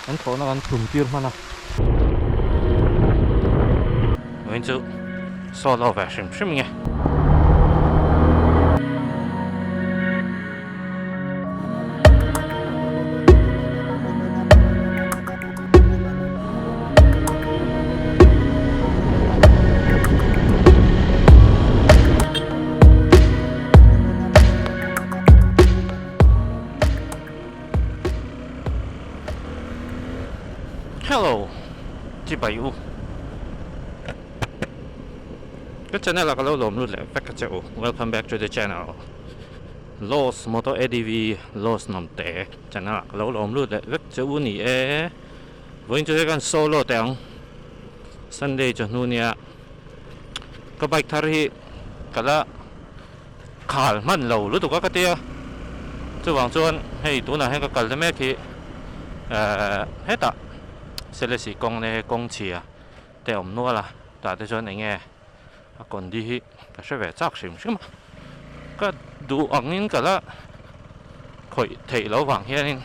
anh thọ nó ăn thùng tiêu mà nè mình chú solo version xem nghe hello chị bảy u cái channel là cái lâu lồm luôn lẹ back at you welcome back to the channel Los Moto ADV Los nằm tệ channel là cái lâu lồm luôn lẹ back cho nỉ e với cho cái solo tiếng Sunday cho nu nia cái bike thar hi cái là khal man lâu lúc tụi cái tia chú vàng chuan hay tụi nào hay cái cái mấy khi hết à sẽ là sĩ công này công chỉ à để ổn nua là đã tới cho anh nghe còn đi cái sẽ về chắc xỉm chứ mà cái đủ ẩn nên cái là khỏi thấy lâu vàng hiện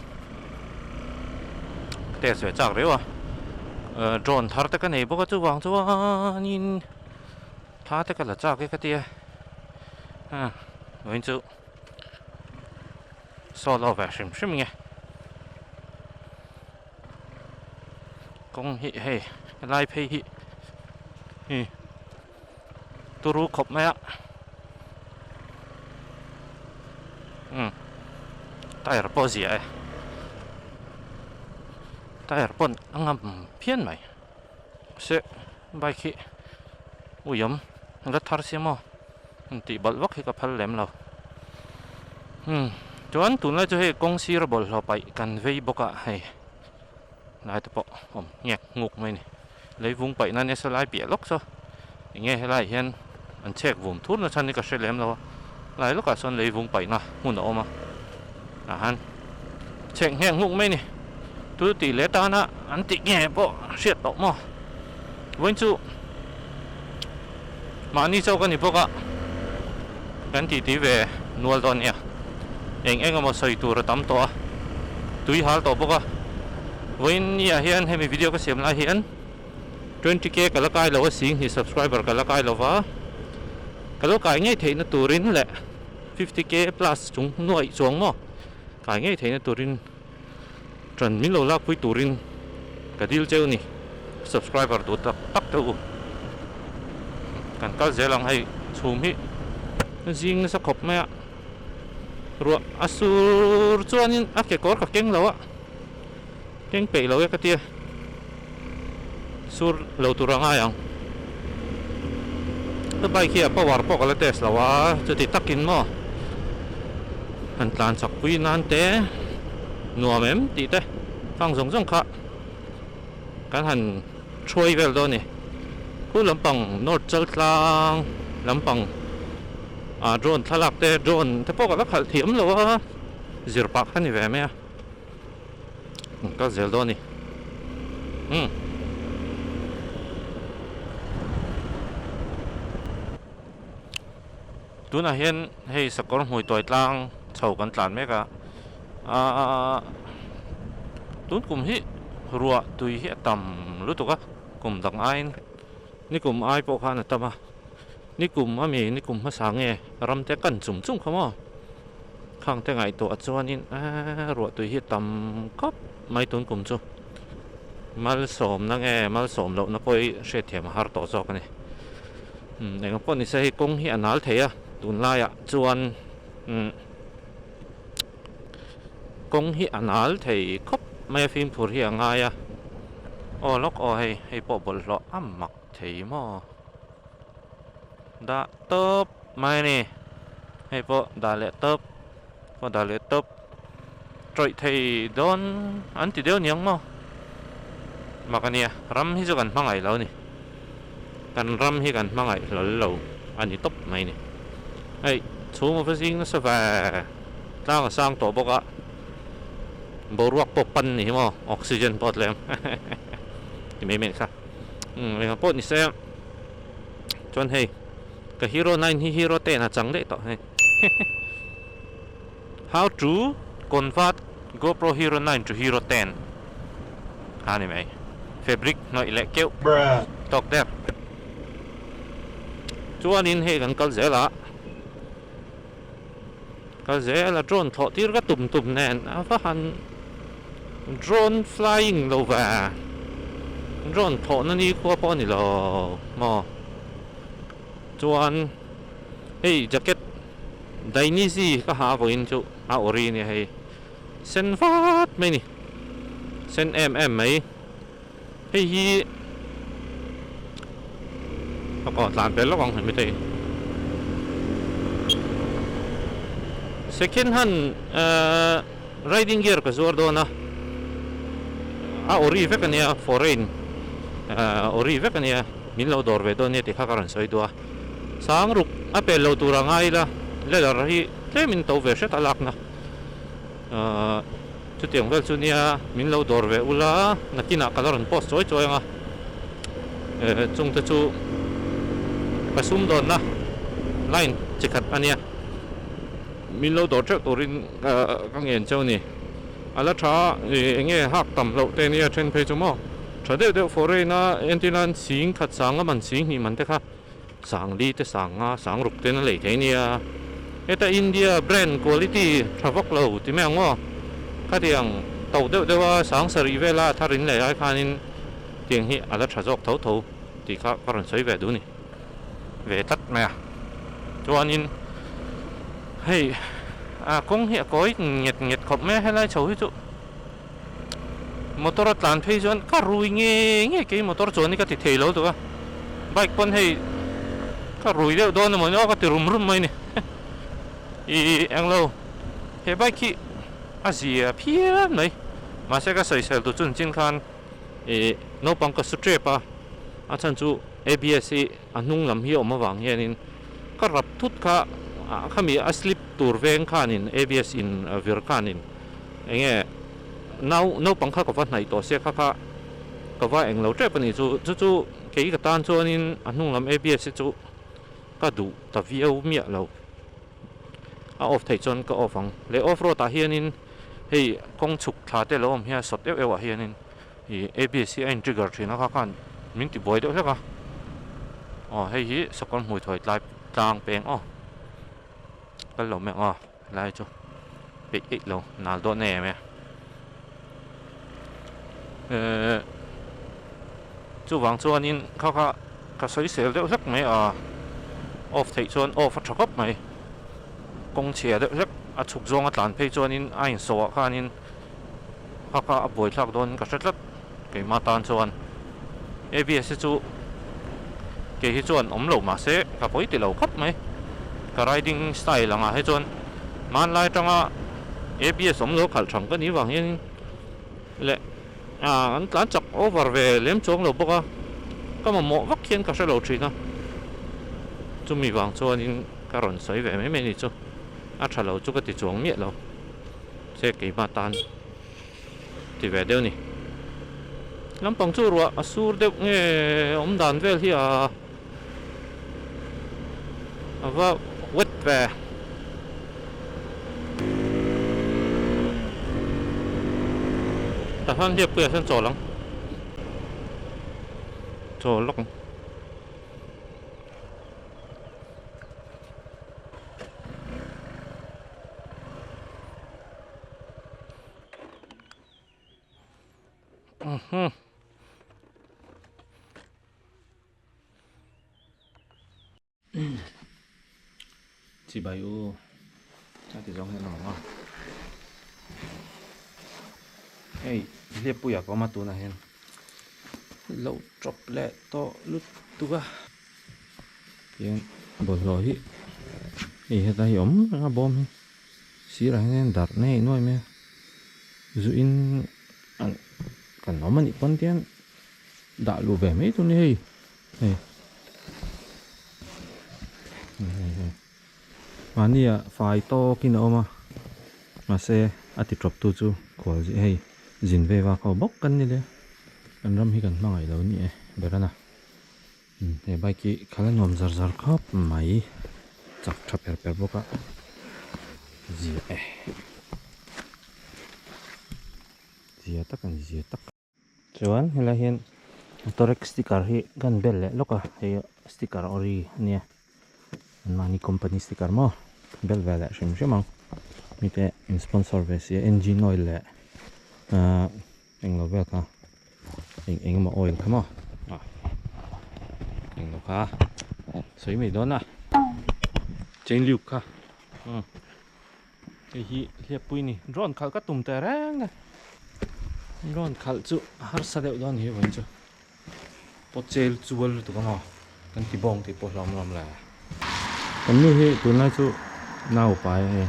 để sẽ chắc đấy à drone thar tới cái này bố cái chú vàng chú nhìn thar tới cái là chắc cái tia à với chú solo về xỉm chứ nghe công hi hay lai pay hi tôiรู้ครบไหมอ่ะแต่ละปอเสียแต่ละปนอังงเพี้ยนไหมเสะใบขี้อุ้ยงั้นทาร์เสียมั้งตีบอลวักให้กับพัลเลมเราจวนตุนแล้วจะให้กงซีระบอลเราไปกันเว้ยบอกอะให้นายตะปะผมแงกงกไหมนี่เลยวุ้งไปนั่นเนี่ยสลายเปียกล็อกซะอย่างเงี้ยให้ไล่เห็นอันเช็ควุ้งทุนแล้วฉันนี่ก็เฉลี่ยแล้วไล่ล็อกก็ส่วนเลยวุ้งไปนะหุ่นออกมาฮันเช็คแห้งงกไหมนี่ตัวตีเล็ดตานะอันติแง่ปะเสียดตกมั้งวันจู่มานี่เจ้ากันนี่พวกกันตีเวนัวตอนเนี่ยเองก็มาใส่ตัวระดับตัวตุยหาตัวพวกวันนี้เห็นให้มีวิดีโอก็เสียมไล่เห็น 20k ก็ละกายเราว่าสิ่งที่ subscriber ก็ละกายเราว่าก็ละกายง่ายเท่านั้นตัวรินแหละ 50k plus จงหน่วยจงมั้งกายง่ายเท่านั้นตัวรินจนมิโลลักคุยตัวรินก็ดีลเจ้านี่ subscriber ตัวตักตัวกันก็จะลองให้ชูมิจริงสักขบไหมอะรัวอสูรจวนนี่อักเกอร์กับเก่งเราอะเก่งเป๋เราเอกเตี้ยสูรเราตัวร่างยังถ้าไปเขียบปวารปกอะไรเตสเราว่าจะติดตักกินมั้งหันตานสักวินันเตะหนัวเม็มติดเตะฟังส่งค่ะการหันช่วยเวลตัวนี่ผู้ลำปังโนดเจอลางลำปังโดรนทะลักเตะโดรนถ้าพวกเราขัดเทียมเราว่าจีรปักขันนี่แหวะไหมอะก็เจอตัวนี่ตัวน่ะเห็นให้สกอร์หวยตัวล่างเฉากันตลาดไหมกะตัวกลุ่มที่รัวตุยที่ต่ำรู้ตัวก็กลุ่มต่างไอ้นี่กลุ่มไอ้พวกเขาเนี่ยต่ำอ่ะนี่กลุ่มมีนี่กลุ่มภาษาเงี้ยรำแต่กันจุ่มเขามั้งข้างแต่ไงตัวจวนนี่รัวตุยที่ต่ำก็ไม่ตัวกลุ่มจู่มาลสมนั่งมาลสมเรานักไปเสียเทียมหาตัวจอกนี่ในกระป๋องนี่ใช้กงที่อันนั้นเทียตุนไล่อะจวนกงที่อันนั้นเทียครบไม่ฟิล์มผูที่ยังไงอะล็อกให้ปอบอลเราอ้ำหมักเทียมั้งดาเติบไม่นี่ให้ปอดาเลเติบปอดาเลเติบตรอยเทียโดนอันติเดียวยังมั้งมากันเนี่ยรำที่จะกันมั่งไงแล้วนี่กันรำที่กันมั่งไงเราอันนี้ตบไหมนี่ไอ้ชูมาพิจิงสบายตั้งสร้างตัวปกะบรัวปกปันนี่มั้งออกซิเจนปอดเลยที่ไม่เหม็นครับเลยครับปอดนี่เสียจนให้กับฮีโร่9ที่ฮีโร่10นะจังเลยต่อให้ How to convert GoPro Hero 9 to Hero 10 này mày fabric nói lệ kêu tóc đẹp chuan in he kan kal zela là drone thọ tir ka tum nen a fa han drone flying lo va drone thọ na ni ko po ni lo mo chuan hey jacket dainisi ka ha voin chu a ori ni hei sen vat mai ni sen mai hei hi có làm bé lóc không thấy second hand riding gear ka zuar do na a ori ve kan ya foreign ori ve kan ya min lo dor ve do ne ti kha karan soi do sang ruk a pe lo tura ngai la le la hi te min to ve shet alak na chu tiang vel chu nia min lo dor ve ula na kina kalaran post choi choi nga chung te chu pasum don na line chikat ania min lo dor chak torin ka ngen chau ni ala tha nge hak tam lo te nia chen pe chu mo thade de foreign na antinan sing khat sang man sing ni man te kha sang li te sang nga sang ruk te na le the nia eta India brand quality thavak lo ti me ngo kha tiang tàu de wa sang sari vela tharin le ai khanin tiang hi ala tha jok thau thau ti kha karan soi ve du ni về tắt mẹ cho anh hey cũng hiện có nhiệt khop mẹ hay là cháu chứ motor tàn phay cho anh cả rùi nghe cái motor cho anh cái thì lâu rồi bike con hay cả rùi đấy đó mà nó có thể rum mấy nè anh lâu cái bike gì phía này mà sẽ có sợi sợi đồ chuẩn trên khan nó bằng cái strap chân chú ABS anh nung làm hiểu mà vàng hiện in các rập thút cả kami slip tour veng khanin ABS in vir khanin enge nau pangkha ka van này to se kha ka va eng lo trep ni chu ke ka tan chuan in anh nung làm ABS chu ka du ta viau mia lo a off thei chon ka off ang le off road ta hian in hei kong chuk tha te lo am hia sot ewa hian in hi ABS in trigger thina kha khan min ti boy de hleka hei hi sakon hui thoi lai tang peng cái lồng mẹ lại cho bị ít lồng nào đó nè mẹ chú vàng cho anh khá sấy sấy đều rất mấy off thấy cho anh off phát chọc mày công chia đều rất chụp rong tàn phe cho anh anh sọ khá anh khá bồi thác đón cái rất cái mà tan cho anh ABS chú cái cho anh lầu mà sẽ cả bối tỷ lầu khắp mày cái riding style là ngay chọn man lại trong ABS lỗ khẩn trọng cái ní vàng hiên lệ anh chọc over về liếm xuống lỗ bốc cái mà mỏ vắt hiên cả sẽ lỗ chuyện đó chúng mình vàng cho nên cái rốn sấy về mấy này cho trả lỗ cho cái tỷ xuống miệng lỗ sẽ cái mà tan thì về đâu nè lắm bằng chú rồi sur được nghe ông đàn về thì và quất về ta han hiệp bữa sân trò lắm trò lóc chỉ bài u chắc thì giống như nào ngon hey liệp bùi có mặt tu này hen lâu chọc lẹ to lút tu ga hiện bồi rồi thì hiện tại ốm nó bom xí ra nên đặt này nuôi mẹ dù in cần nó mà nhị con tiền đã lù về mấy tu này này anh phải to kia nữa mà xe ati drop tu chu khol gì hay zin ve wa ko bok kan ni le kan ram hi kan mangai lo ni e berana he bai ki khala nom zar zar khop mai chak thaper per boka gì e gì tak kan gì tak chuan helai hian Torex sticker hi kan bel le loka he sticker ori ania mani company sticker mo bel vela shim shimang mite in sponsor ve si engine oil le englo vel ka eng ma oil kama englo ka soi mi dona chain liu ka hi hlia pui ni ron khal ka tum te rang ron khal chu har sa deuh don hi wan chu pochel chual tu ka ma kan ti bong ti po lam lam la kan nu hi tunai chu nau pai he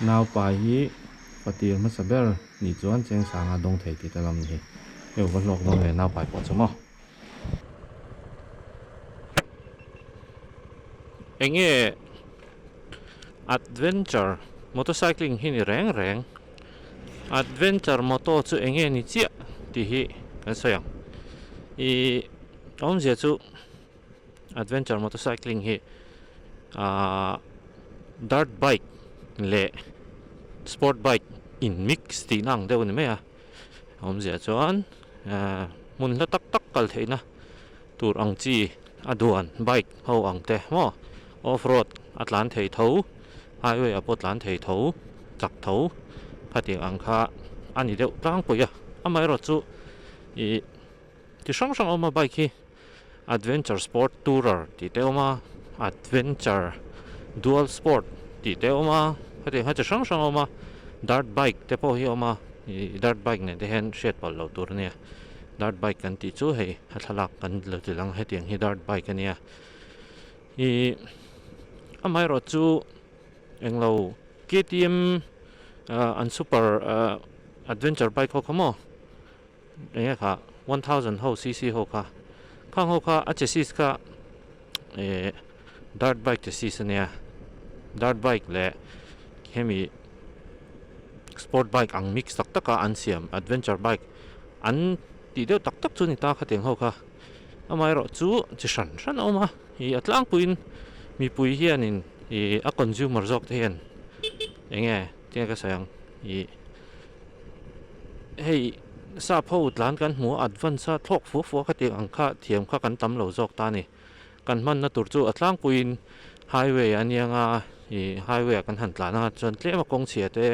nau pai hi patir ma saber ni chuan cheng sanga dong thei ti talam ni eu va lok dong le nau pai po chu mo enge adventure motorcycling hi ni reng reng adventure moto chu enge ni chia ti hi kan sayang i om je chu adventure motorcycling hi dirt bike le sport bike in mix ti nang deuh ni me a om je chuan mun la tak tak kal theina tur ang chi aduan bike ho ang te mo off road atlan thei tho highway apot lan thei tho chak tho phati ang kha ani deuh tlang puya amai ro chu i ti sang sang oma bike hi adventure sport tourer ti te oma adventure dual sport ti te oma phati ha chi sang sang oma dirt bike te po hi oma i dirt bike ne te hen shet pal lo tur nia dirt bike kan ti chu hei ha thalak kan lo ti lang he tiang hi dirt bike ania i amai ro chu englo KTM an super adventure bike ho kamo enga kha 1000 ho cc ho kha khang ho kha chassis kha dirt bike chassis ania dirt bike le hemi sport bike ang mix tak taka an siam adventure bike an ti deuh tak tak chu ni ta kha teng ho kha amai ro chu chi san san oma hi atlang puin mi pui hianin a consumer zok te hian enge tia ka sayang i hei sa pho tlan kan hmu advance sa thok fu fu kha te ang kha thiam kha kan tam lo zok ta ni kan man na tur chu atlang puin highway anianga i highway kan han tlana chon tlema kong chhia te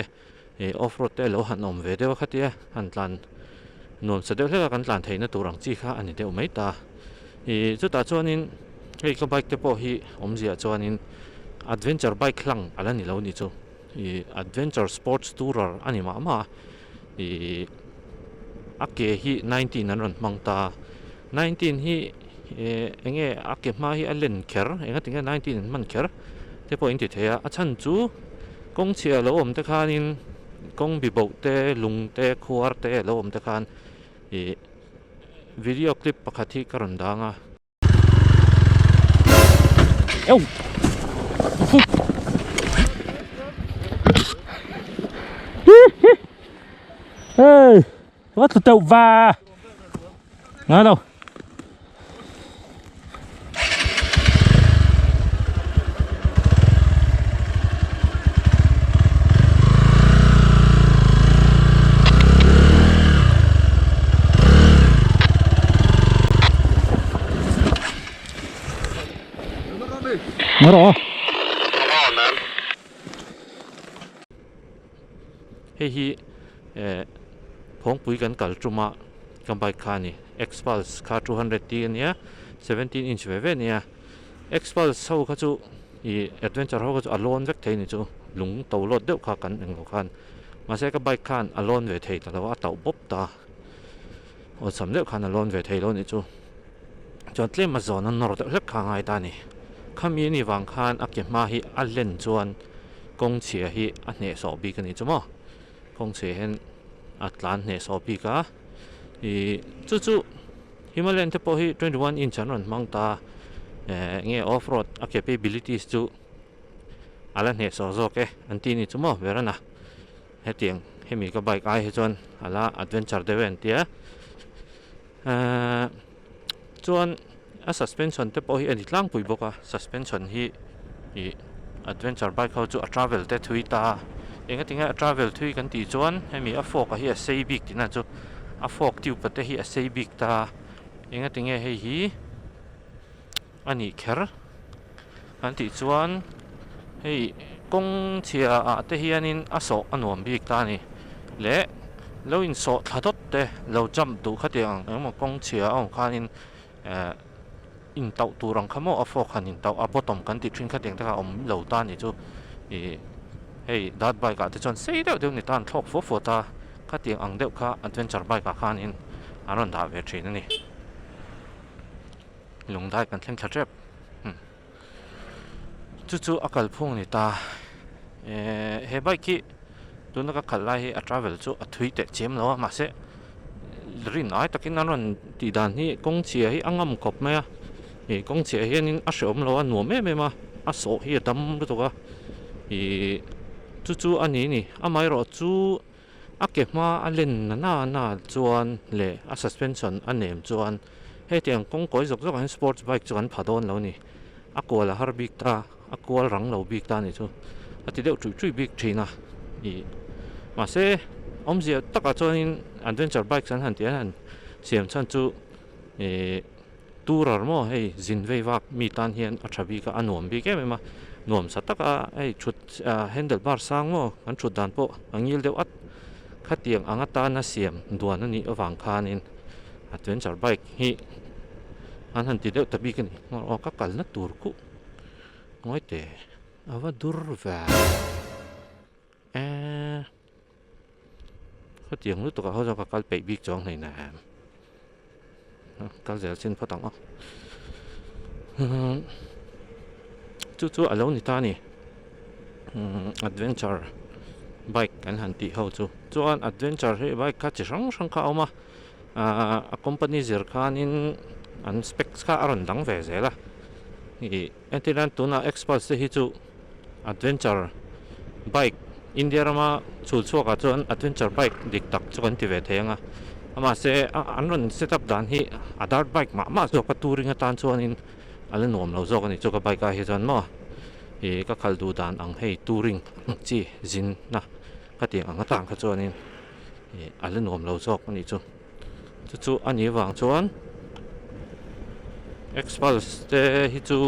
off road te lo han om ve deuh kha tia han tlan nom sa deuh hleka kan tlan theina turang chi kha ani deuh mai ta i chu ta chuanin hei ka bike te po hi om zia chuanin adventure bike hlang ala ni lo ni chu i adventure sports tourer ani ma ma i ake hi 19 an ron mang ta 19 hi enge ake ma hi alen kher enga tinga 19 man kher te po in ti thea a chan chu kong chia lo om te khanin kong bi bo te lung te khuar te lo om te khan i video clip pakhathi karon danga eu hey what the tàu va ngã đâu Mở rồi. Hi phong pui kan kal truma kan bike kha ni Xpulse kha 200t ania 17 inch ve nia Xpulse ho kha chu i adventure ho kha chu alone vek thei ni chu lung to lot deuh kha kan englo khan ma se ka bike khan alone ve thei ta lo a tau bop ta o sam deuh khan alone ve thei lo ni chu chon tle ma zon an nor deuh hlek kha ngai ta ni khami ni wang khan ake ma hi a len chuan kong chhia hi a hne so bi ka ni chu mo kong chhe hen atlan hne so bi ka i chu Himalayan te po hi 21 inch an ron mang ta nge off road a capabilities chu ala hne so zo ke an ti ni chu mo verana hetiang hemi ka bike ai he chuan ala adventure deven tia chuan a suspension te po hi ani tlang pui boka suspension hi i adventure bike ho chu a travel te thui ta eng atinga travel thui kan ti chuan hemi a fork a hi a sei bik tina chu a fork tiu pate hi a sei bik ta eng atinge hei hi ani kher kan ti chuan hei kong chia a te hianin a so anuam bik ta ni le lo in so thladot te lo jump tu khatiang eng kong chia ong khanin in tau turang khamo a fork han in tau a bottom kan ti thin khatiang ta om lo ta ni chu hei dat bike ka te chon sei deuh ni tan thok fo ta khatiang ang deuh kha adventure bike ka khanin aron da ve thin ani lungdai kan thleng thlarep chu akal phung ni ta he bike ki tuna ka khalai hi a travel chu a thui te chem lo ma se rin ai takin aron ti dan hi kong chia hi angam kop ma kong chia hianin a hreom lo an nuam me ma a so hi dam ru ka chu ani ni amai ro chu a ke ma a len na chuan le a suspension a nem chuan he tiang kong koi zok an sports bike chuan phadon lo ni a kola har bik ta a kol rang lo bik ta ni chu a ti deuh chui bik thina ma se om zia taka chuanin adventure bike san han tian han siam chan chu turar mo hei zin vei wak mi tan hian a thabi ka anuam bik em ma nuam sa taka hei thut handlebar sang mo kan thut dan po angil deuh at khatiang anga ta na siam duan ani awang khanin adventure bike hi an han ti deuh tabi kan o ka kal na tur ku ngoi te awa dur va khatiang lu to ka ho ka kal pe bik chong nei na kal zel sin phatang a chu alo ni ta ni adventure bike kan han ti ho chuan adventure he bike ka chi sang kha oma a company zir khanin an specs kha aron dang ve zela entilan tuna expulse hi chu adventure bike India rama chul chuaka chuan adventure bike dik tak chuan ti ve thenga ama se an ron setup dan hi adart bike ma zo ka touring atan chuan in ala nom lo zok ani chu ka bike a hi chuan mo ka khaldu dan ang hei touring chi zin na ka ti ang atang kha chuan in ala nom lo zok ani chu ani wang chuan expulse te hi chu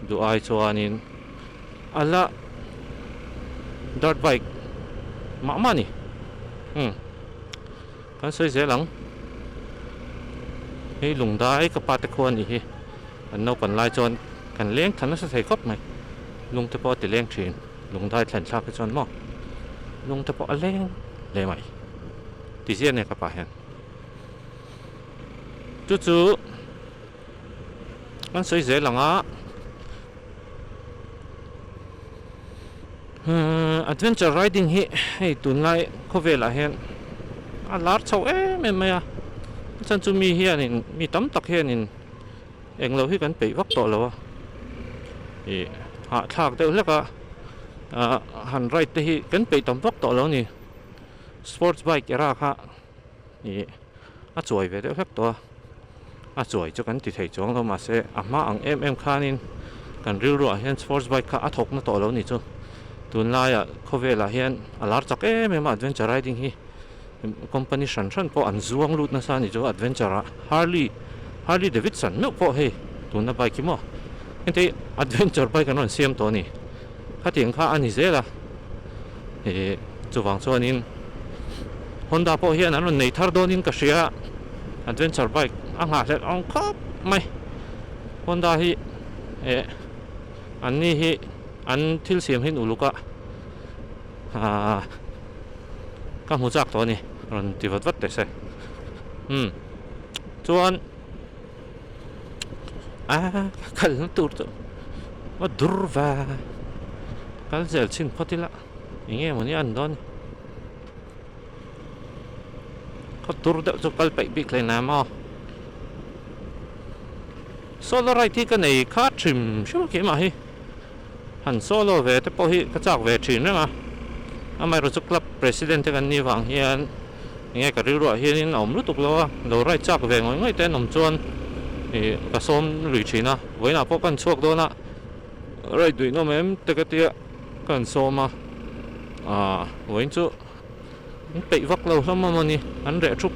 du ai chuanin ala dirt bike ma ni kan sei zelang hei lungdai ka pa te khon ni hi an no kan lai chuan kan leng thana sa thei khop mai lung te po ti leng thin lungdai thlan thla ka chuan mo lung te po a leng le mai ti zia ne ka pa hen chu kan sei zelanga adventure riding hi hei tunlai khovela hen a lar chho em ya chan chu mi hianin mi tam tak hianin englo hi kan pe vak to lo ha thak deuh leka han ride te hi kan pe tam vak to lo ni sports bike era kha a chuai ve deuh hek to a chuai chu kan ti thei chong lo ma se ama ang em khanin kan ril ro hian sports bike kha a thok na to lo ni chu tunlaya khovela hian alar chak em adventure riding hi company shan po an zuang lut na sa ni chu adventure Harley Davidson no po he tunna bike mo ente adventure bike kan siam to ni khatiang kha ani zela chuwang chuanin Honda po hian an nei thar donin ka hria adventure bike anga hlek ong khop mai Honda hi an ni hi an thil siam hin uluka ka mu chak to ni ron ti vat te se chuan kal na tur to wa durva kal zel chin photila inge moni an don ka tur da chu kal pe bik le na ma solo ride ka nei kha trim shu ke ma hi han solo ve te po hi ka chak ve thin na amai ro chu club president kan ni wang hian nge ka ri ro hian in om lu tuk lo lo rai chak ve ngoi te nom chuan cái xóm lụy chín à với nào có cần chuộc đó nè rồi tụi nó mềm từ cái tia cần xóm với chú bị vắt lâu lắm mà nè anh rẻ chụp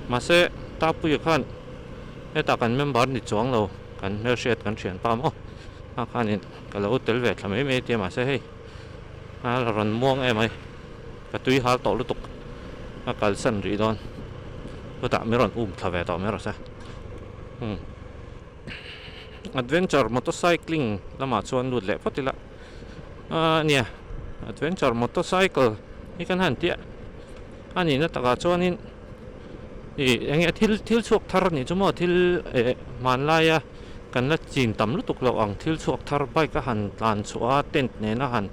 mà sẽ ta bây giờ cái ta cần mình bán đi chuang lâu cần nó sẽ cần chuyển pa mà khan cái lâu tới về làm mấy tiền mà sẽ hay là run muang em ấy cái túi hal tổ lúc tục cái sân rì đòn tôi tạm mấy run thà về tao mấy rồi sao adventure motorcycling lama chuan lut le photila nia adventure motorcycle hi kan han tia ani na taka chuanin enge thil chuak thar ni chumo thil manlaya kan la chin tam lu tuk lo ang thil chuak thar bike ka han tlan chua tent ne na han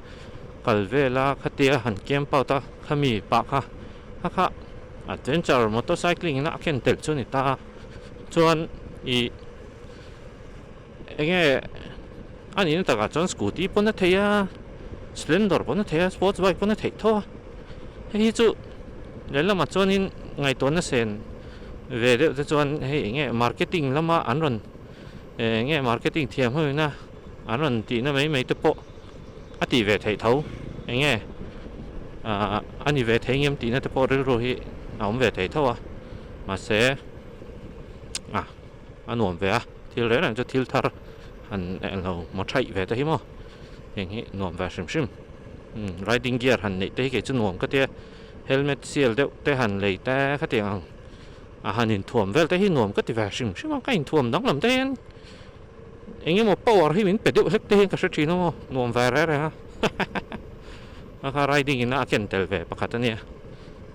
kalvela khatia han kem pauta khami pa kha kha adventure motorcycling na ken tel chuni ta chuan enge ani na taka chuan scooty pon na theia splendor pon na theia sports bike pon na thei tho hi chu lela ma chuanin ngai ton na sen về đấy chuan hei enge marketing lama an ron enge marketing thiam hoi na an ron ti na mấy te po ati về thei tho enge ani về thei ngem ti na te po ro hi om về thei tho mà sẽ an nuam về thil re lang cho thil thar han lo mo thai về te hi mo enge nuam về sim riding gear han nei te ke chu nuam ka te helmet seal deuh te han lei te kha tiang han in thuam vel te hi nuam ka ti ve sim ka in thuam dang lam te enge mo power hi min pe deuh hlek te ka hre no nuam ve re ha ka riding in a ken tel ve pakhat ania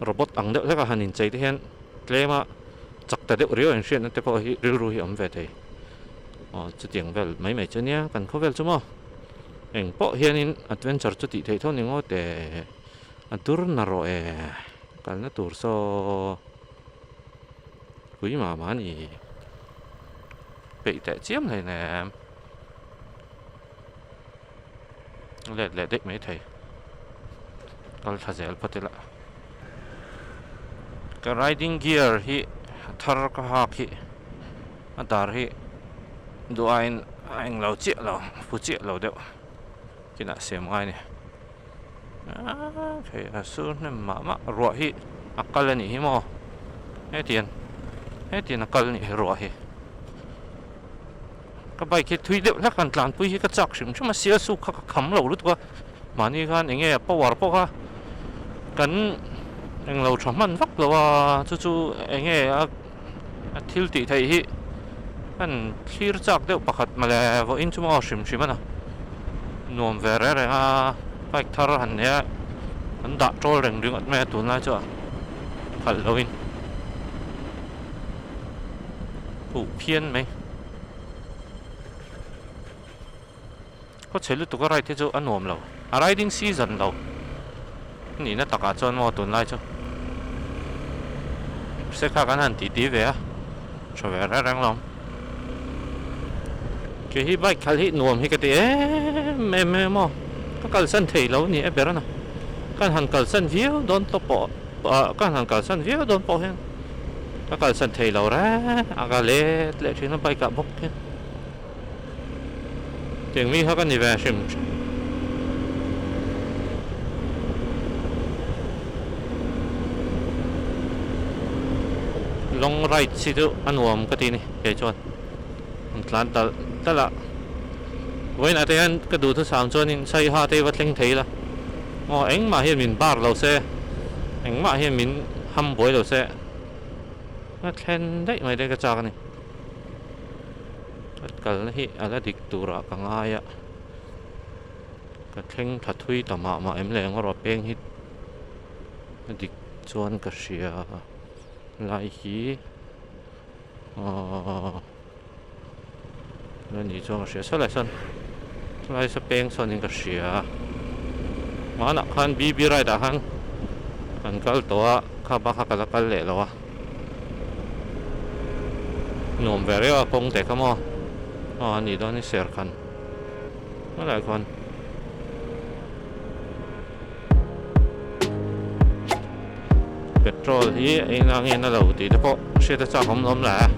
robot ang deuh hlek han in chei te hian tlema chak ta deuh rio an hrian te po hi ru hi om ve te chu tiang vel mai chu nia kan kho vel chu mo eng po hian in adventure chu ti thei thon ni ngo te atur na ro kal na tur so quý mà ni bị tệ chiếm này nè lẹ đấy mấy thầy kal tha zel patela cái riding gear hi thar ka ha hi adar hi do anh lau chia lau phụ chia lau đeo cái nãy xem ai này thì số nem mà ruột hi akal ni hi mo hết tiền akal ni ruột hi cái bài kia thui đeo lắc ăn tlan pui hi cái chắc sim mà xia su khắc khăm lâu lút qua mà ni gan nghe power po ha kan anh lâu chấm ăn vắt lâu chú nghe thil ti thầy hi anh clear chắc đeo pakhat mà là vô in chuma sim anh nuam về re bike thar han ya an da trol reng at me tun la cho khal loin pu phian mai có chelu tu ka rai te cho an nuam lo riding season lo ni na taka chon mo tun lai cho se kha kan han ti về cho về re reng long cái hi bike khal hi nuam hi ka te me mo các cẩn sân thầy lâu nhỉ bé nó các hàng cẩn sân viếu đón tao bỏ các hàng cẩn sân viếu đón bỏ hen các cẩn sân thầy lâu ra aga lệ chuyện nó bay cả bốc hen tiếng mi họ cái gì về xem long ride xí đâu anh uống cái gì này để cho anh ta là với lại anh cái đủ thứ sáng cho nên xây hoa tây vật linh thấy là anh mà hiện mình bar lâu xe anh mà hiện mình hâm bối lâu xe nó khen đấy mày đây cái trò này cái hi là địch tụ ra càng ai á cái khen thật thui tầm mà em lại ngó rồi beng hít địch chuan cái gì lại hi nên như chuan cái gì lại sân lại sẽ beng son những cái gì mà nó khan BB right đã han kan kal toa kha ba kha kala kal le lo nom về rồi công te kamo ni đó ni ser khan nó lại còn petrol hi anh nghe nó đầu thì nó có sẽ ta cho không lắm là